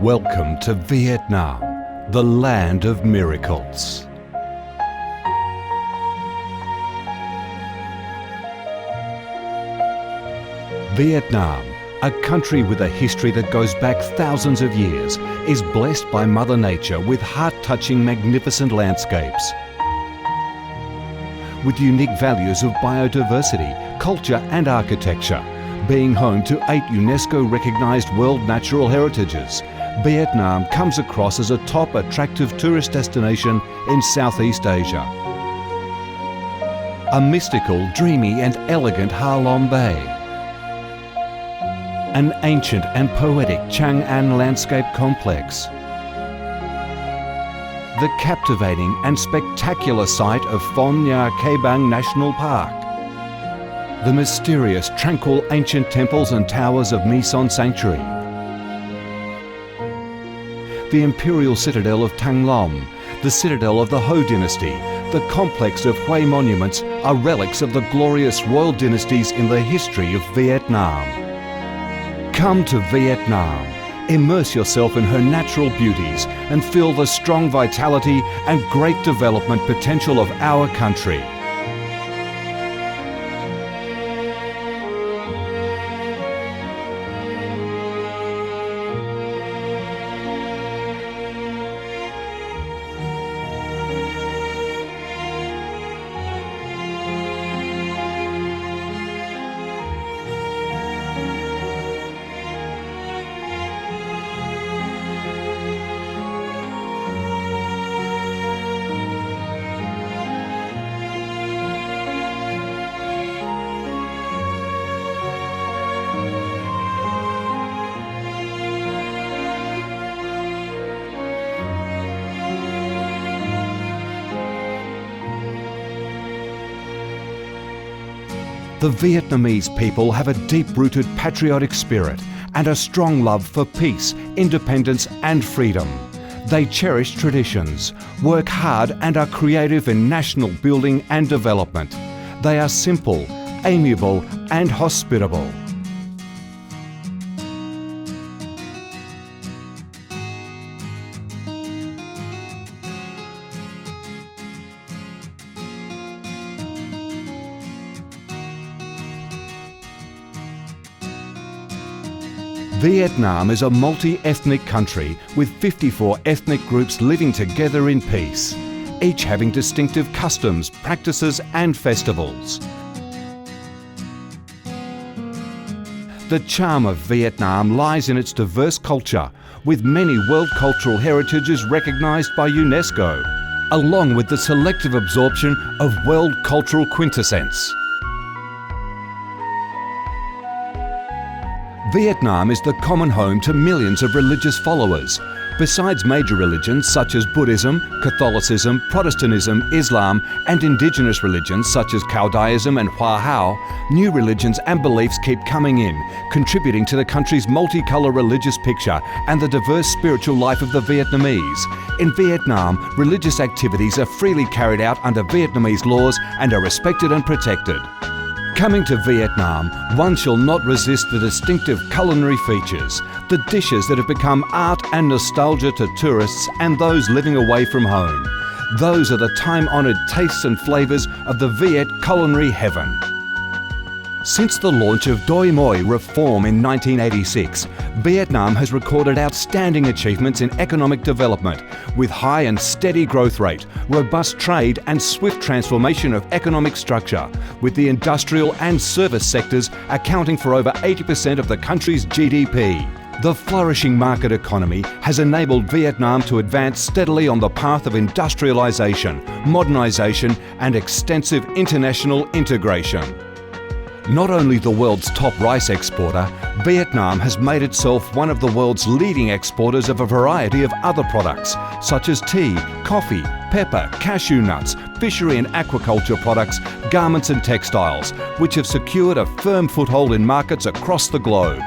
Welcome to Vietnam, the land of miracles. Vietnam, a country with a history that goes back thousands of years, is blessed by Mother Nature with heart-touching, magnificent landscapes. With unique values of biodiversity, culture and architecture, being home to 8 UNESCO-recognised World Natural Heritages, Vietnam comes across as a top attractive tourist destination in Southeast Asia. A mystical, dreamy and elegant Ha Long Bay. An ancient and poetic Chang An landscape complex. The captivating and spectacular site of Phong Nha Ke Bang National Park. The mysterious, tranquil ancient temples and towers of My Son Sanctuary. The imperial citadel of Thăng Long, the citadel of the Ho dynasty, the complex of Hue monuments are relics of the glorious royal dynasties in the history of Vietnam. Come to Vietnam, immerse yourself in her natural beauties and feel the strong vitality and great development potential of our country. The Vietnamese people have a deep-rooted patriotic spirit and a strong love for peace, independence and freedom. They cherish traditions, work hard and are creative in national building and development. They are simple, amiable and hospitable. Vietnam is a multi-ethnic country with 54 ethnic groups living together in peace, each having distinctive customs, practices and festivals. The charm of Vietnam lies in its diverse culture, with many World Cultural Heritages recognised by UNESCO, along with the selective absorption of World Cultural Quintessence. Vietnam is the common home to millions of religious followers. Besides major religions such as Buddhism, Catholicism, Protestantism, Islam and indigenous religions such as Cao Daism and Hoa Hao, new religions and beliefs keep coming in, contributing to the country's multicolour religious picture and the diverse spiritual life of the Vietnamese. In Vietnam, religious activities are freely carried out under Vietnamese laws and are respected and protected. Coming to Vietnam, one shall not resist the distinctive culinary features, the dishes that have become art and nostalgia to tourists and those living away from home. Those are the time-honoured tastes and flavours of the Viet culinary heaven. Since the launch of Doi Moi reform in 1986, Vietnam has recorded outstanding achievements in economic development, with high and steady growth rate, robust trade and swift transformation of economic structure, with the industrial and service sectors accounting for over 80% of the country's GDP. The flourishing market economy has enabled Vietnam to advance steadily on the path of industrialisation, modernisation and extensive international integration. Not only the world's top rice exporter, Vietnam has made itself one of the world's leading exporters of a variety of other products, such as tea, coffee, pepper, cashew nuts, fishery and aquaculture products, garments and textiles, which have secured a firm foothold in markets across the globe.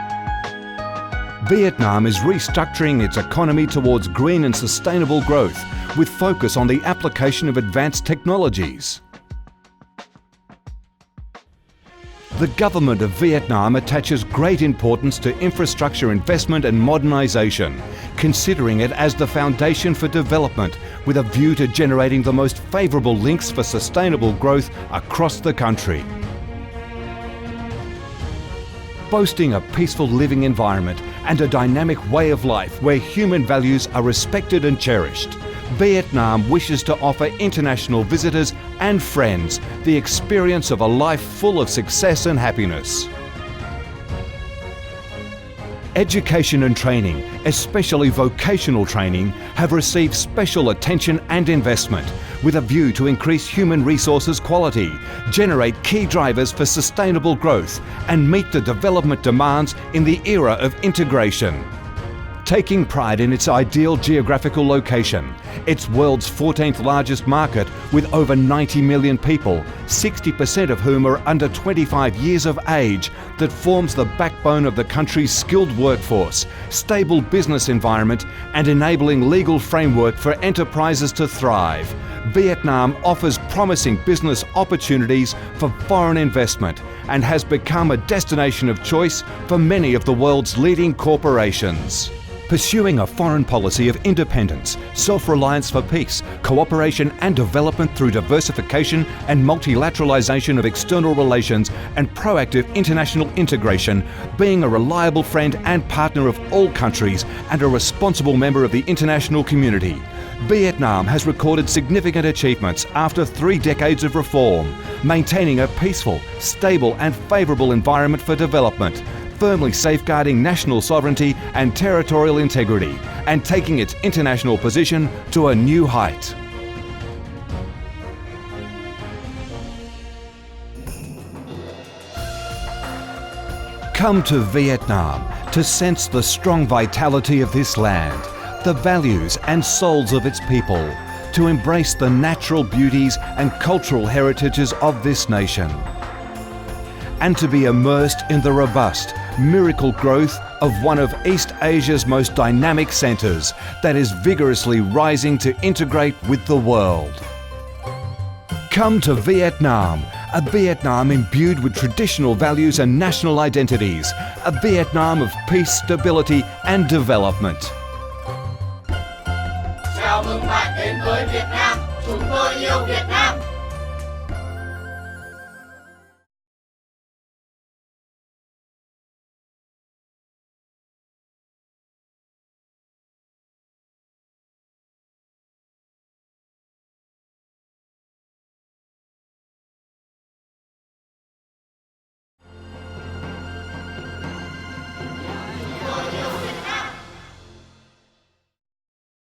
Vietnam is restructuring its economy towards green and sustainable growth, with focus on the application of advanced technologies. The government of Vietnam attaches great importance to infrastructure investment and modernisation, considering it as the foundation for development with a view to generating the most favourable links for sustainable growth across the country. Boasting a peaceful living environment and a dynamic way of life where human values are respected and cherished, Vietnam wishes to offer international visitors and friends the experience of a life full of success and happiness. Education and training, especially vocational training, have received special attention and investment with a view to increase human resources quality, generate key drivers for sustainable growth, and meet the development demands in the era of integration. Taking pride in its ideal geographical location, its world's 14th largest market with over 90 million people, 60% of whom are under 25 years of age, that forms the backbone of the country's skilled workforce, stable business environment, and enabling legal framework for enterprises to thrive, Vietnam offers promising business opportunities for foreign investment and has become a destination of choice for many of the world's leading corporations. Pursuing a foreign policy of independence, self-reliance for peace, cooperation and development through diversification and multilateralization of external relations and proactive international integration, being a reliable friend and partner of all countries and a responsible member of the international community. Vietnam has recorded significant achievements after 3 decades of reform, maintaining a peaceful, stable and favourable environment for development, firmly safeguarding national sovereignty and territorial integrity, and taking its international position to a new height. Come to Vietnam to sense the strong vitality of this land, the values and souls of its people, to embrace the natural beauties and cultural heritages of this nation, and to be immersed in the robust, miracle growth of one of East Asia's most dynamic centres that is vigorously rising to integrate with the world. Come to Vietnam, a Vietnam imbued with traditional values and national identities, a Vietnam of peace, stability and development. Chào mừng bạn đến với Việt Nam, chúng tôi yêu Việt Nam.